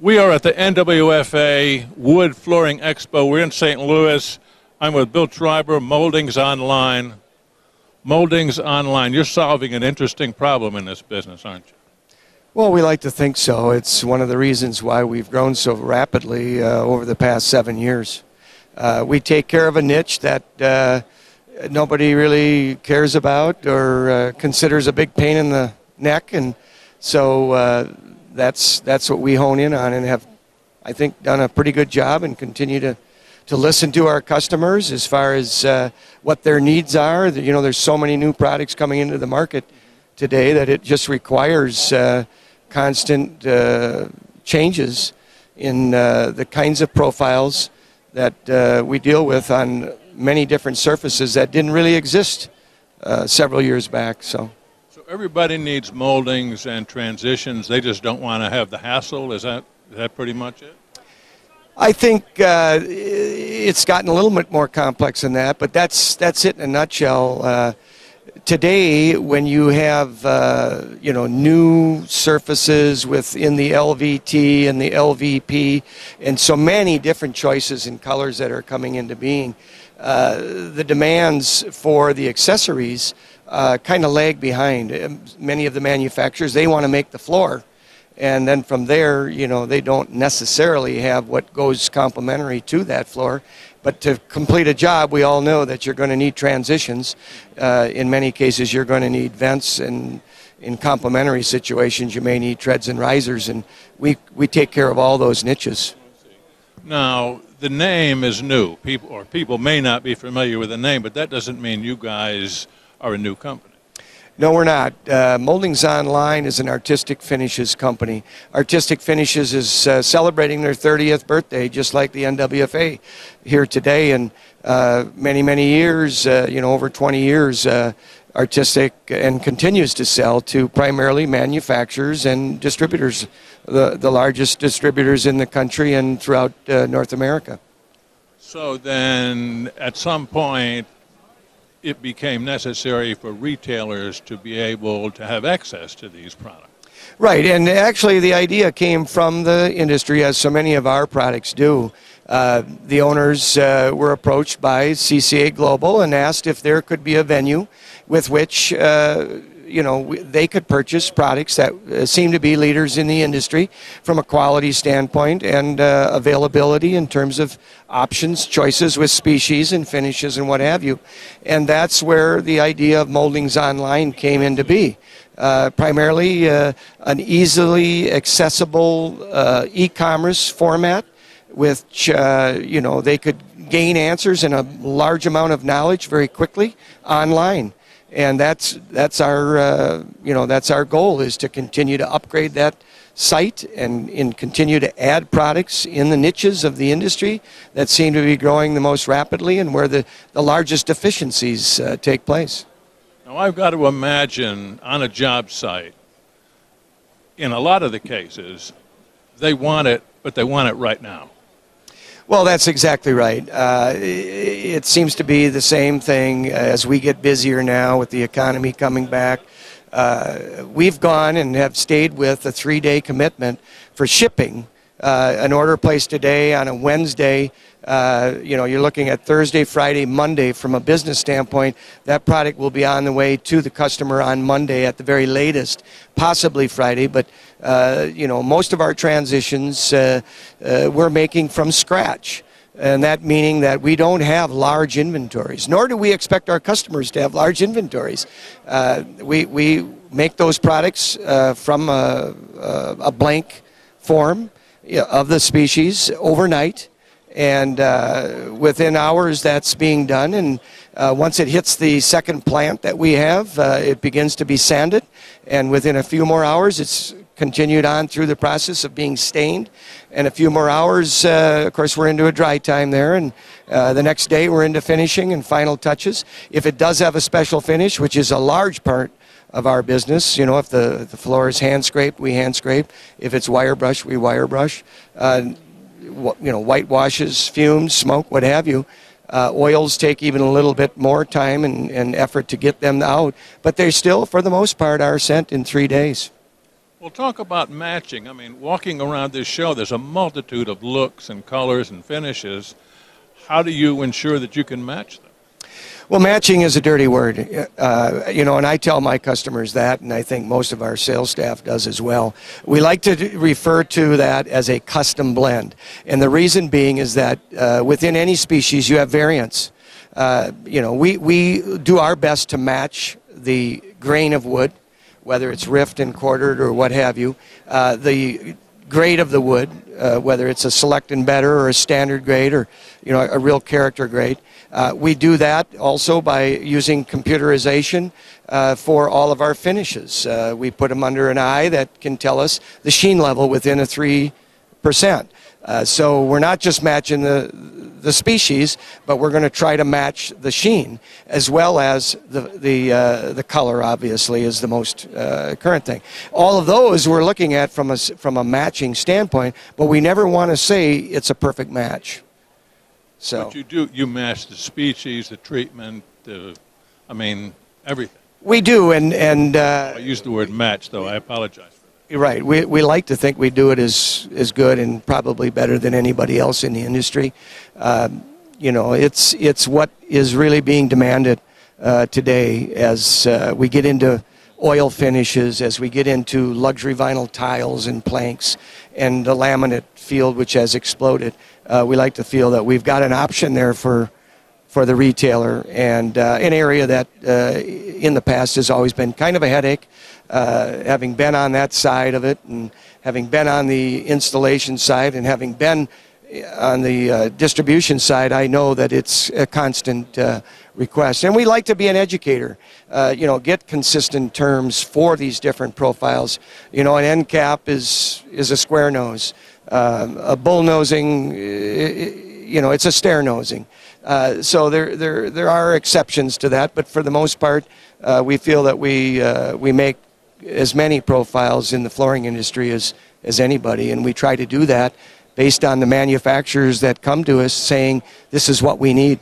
We are at the NWFA Wood Flooring Expo. We're in St. Louis. I'm with Bill Treiber, Moldings Online. Moldings Online. You're solving an interesting problem in this business, aren't you? Well, we like to think so. It's one of the reasons why we've grown so rapidly over the past 7 years. We take care of a niche that nobody really cares about or considers a big pain in the neck, and so that's what we hone in on and have, I think, done a pretty good job and continue to listen to our customers as far as what their needs are. You know, there's so many new products coming into the market today that it just requires constant changes in the kinds of profiles that we deal with on many different surfaces that didn't really exist several years back. So everybody needs moldings and transitions. They just don't want to have the hassle. Is that pretty much it? I think it's gotten a little bit more complex than that, but that's it in a nutshell. Today, when you have new surfaces within the LVT and the LVP, and so many different choices and colors that are coming into being, the demands for the accessories kind of lag behind. Many of the manufacturers, they want to make the floor, and then from there, they don't necessarily have what goes complementary to that floor. But to complete a job, we all know that you're going to need transitions. In many cases, you're going to need vents, and in complementary situations, you may need treads and risers, and we take care of all those niches. Now, the name is new. People may not be familiar with the name, but that doesn't mean you guys are a new company. No, we're not. Moldings Online is an artistic finishes company. Artistic Finishes is celebrating their 30th birthday, just like the NWFA here today. And many, many years, over 20 years, Artistic and continues to sell to primarily manufacturers and distributors, the largest distributors in the country and throughout North America. So then at some point, it became necessary for retailers to be able to have access to these products. Right, and actually the idea came from the industry, as so many of our products do. The owners were approached by CCA Global and asked if there could be a venue with which they could purchase products that seem to be leaders in the industry from a quality standpoint and availability in terms of options, choices with species and finishes and what have you. And that's where the idea of Moldings Online came into be. Primarily an easily accessible e-commerce format, which they could gain answers and a large amount of knowledge very quickly online. And that's our goal, is to continue to upgrade that site and continue to add products in the niches of the industry that seem to be growing the most rapidly and where the largest deficiencies take place. Now, I've got to imagine on a job site, in a lot of the cases, they want it, but they want it right now. Well, that's exactly right. It seems to be the same thing as we get busier now with the economy coming back. We've gone and have stayed with a 3-day commitment for shipping. An order placed today on a Wednesday, you're looking at Thursday, Friday, Monday. From a business standpoint, that product will be on the way to the customer on Monday at the very latest, possibly Friday. But, most of our transitions we're making from scratch. And that meaning that we don't have large inventories, nor do we expect our customers to have large inventories. We make those products from a blank form of the species overnight, and within hours that's being done, and once it hits the second plant that we have, it begins to be sanded, and within a few more hours it's continued on through the process of being stained, and a few more hours, of course, we're into a dry time there, and the next day we're into finishing and final touches. If it does have a special finish, which is a large part of our business, if the floor is hand scraped, we hand scrape. If it's wire brush, we wire brush. White washes, fumes, smoke, what have you. Oils take even a little bit more time and effort to get them out, but they still, for the most part, are sent in 3 days. Well, talk about matching. I mean, walking around this show, there's a multitude of looks and colors and finishes. How do you ensure that you can match them? Well, matching is a dirty word, and I tell my customers that, and I think most of our sales staff does as well. We like to refer to that as a custom blend, and the reason being is that within any species you have variance. We do our best to match the grain of wood, whether it's rift and quartered or what have you, the grade of the wood, whether it's a select and better or a standard grade or a real character grade. We do that also by using computerization for all of our finishes. We put them under an eye that can tell us the sheen level within a 3%. So we're not just matching the species, but we're going to try to match the sheen as well as the color. Obviously, is the most current thing. All of those we're looking at from a matching standpoint, but we never want to say it's a perfect match. So, but you match the species, the treatment, everything. We do, and I use the word match, though. I apologize. You're right. We like to think we do it as good and probably better than anybody else in the industry. It's what is really being demanded today as we get into oil finishes, as we get into luxury vinyl tiles and planks and the laminate field, which has exploded. We like to feel that we've got an option there for the retailer, and an area that in the past has always been kind of a headache. Having been on that side of it, and having been on the installation side, and having been on the distribution side, I know that it's a constant request. And we like to be an educator, get consistent terms for these different profiles. An end cap is a square nose. A bull nosing, it's a stair nosing. So there are exceptions to that, but for the most part, we feel that we make as many profiles in the flooring industry as anybody, and we try to do that based on the manufacturers that come to us saying this is what we need.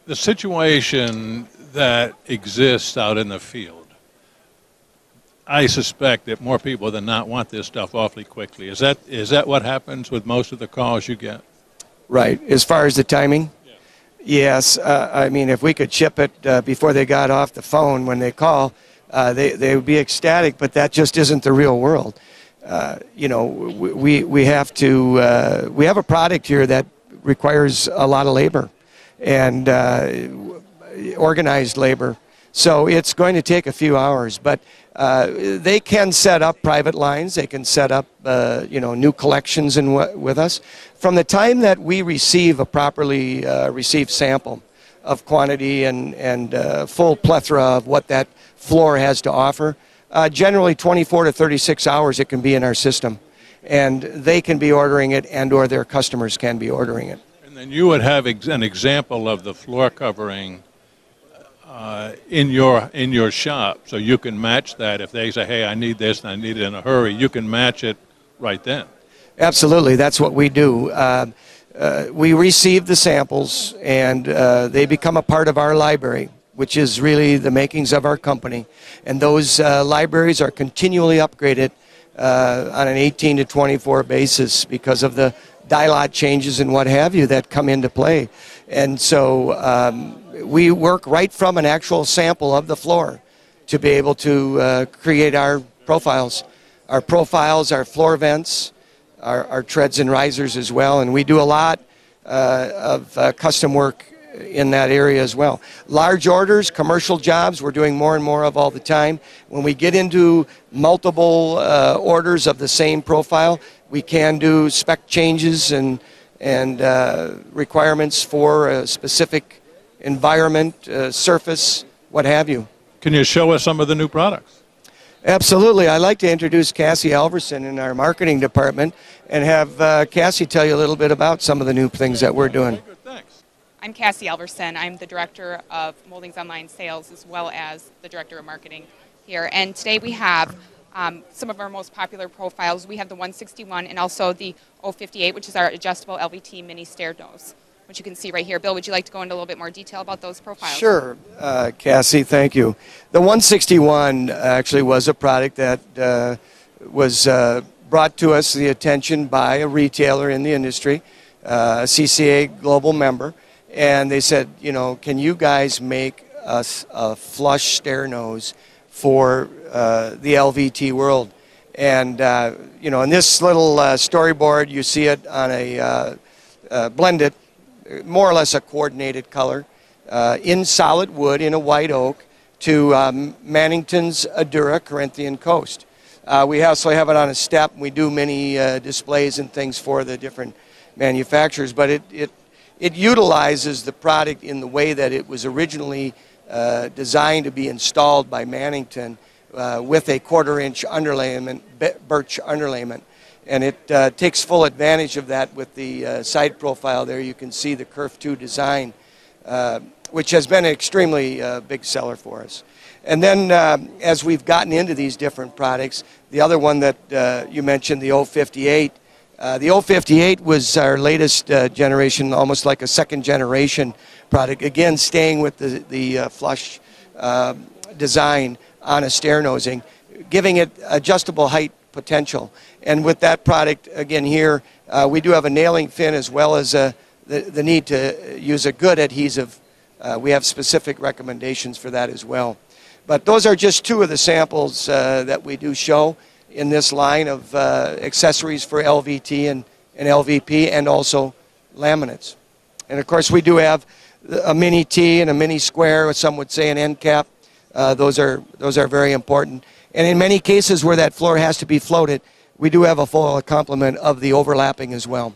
The situation that exists out in the field, I suspect that more people than not want this stuff awfully quickly. Is that what happens with most of the calls you get? Right. As far as the timing? Yeah. Yes. If we could ship it before they got off the phone when they call, they would be ecstatic, but that just isn't the real world. We have to. We have a product here that requires a lot of labor and organized labor, so it's going to take a few hours. But they can set up private lines. They can set up new collections with us. From the time that we receive a properly received sample of quantity and full plethora of what that floor has to offer, generally 24 to 36 hours it can be in our system, and they can be ordering it, and or their customers can be ordering it. And then you would have an example of the floor covering in your shop, so you can match that. If they say, hey, I need this and I need it in a hurry, you can match it right then. Absolutely, that's what we do. We receive the samples, and they become a part of our library, which is really the makings of our company. And those libraries are continually upgraded on an 18 to 24 basis because of the die lot changes and what have you that come into play. And so we work right from an actual sample of the floor to be able to create our profiles. Our floor vents, our treads and risers as well. And we do a lot of custom work in that area as well. Large orders, commercial jobs, we're doing more and more of all the time. When we get into multiple orders of the same profile, we can do spec changes and requirements for a specific environment, surface, what have you. Can you show us some of the new products? Absolutely. I'd like to introduce Cassie Alverson in our marketing department and have Cassie tell you a little bit about some of the new things that we're doing. Thanks. I'm Cassie Alverson. I'm the Director of Moldings Online Sales as well as the Director of Marketing here. And today we have some of our most popular profiles. We have the 161 and also the 058, which is our adjustable LVT mini stair nose. which you can see right here. Bill, would you like to go into a little bit more detail about those profiles? Sure, Cassie, thank you. The 161 actually was a product that was brought to us the attention by a retailer in the industry, a CCA global member, and they said, you know, can you guys make us a flush stair nose for the LVT world? And, you know, in this little storyboard, you see it on a blended, more or less a coordinated color, in solid wood, in a white oak, to Mannington's Adura Corinthian Coast. We also have it on a step. We do many displays and things for the different manufacturers, but it utilizes the product in the way that it was originally designed to be installed by Mannington, with a 1/4-inch underlayment, birch underlayment. And it takes full advantage of that with the side profile there. You can see the Curve 2 design, which has been an extremely big seller for us. And then as we've gotten into these different products, the other one that you mentioned, the 058, the 058 was our latest generation, almost like a second generation product. Again, staying with the flush design on a stair nosing, giving it adjustable height potential. And with that product, again here, we do have a nailing fin as well as the need to use a good adhesive. We have specific recommendations for that as well. But those are just two of the samples that we do show in this line of accessories for LVT and LVP, and also laminates. And of course we do have a mini T and a mini square, or some would say an end cap. Those are very important. And in many cases where that floor has to be floated, we do have a full complement of the overlapping as well.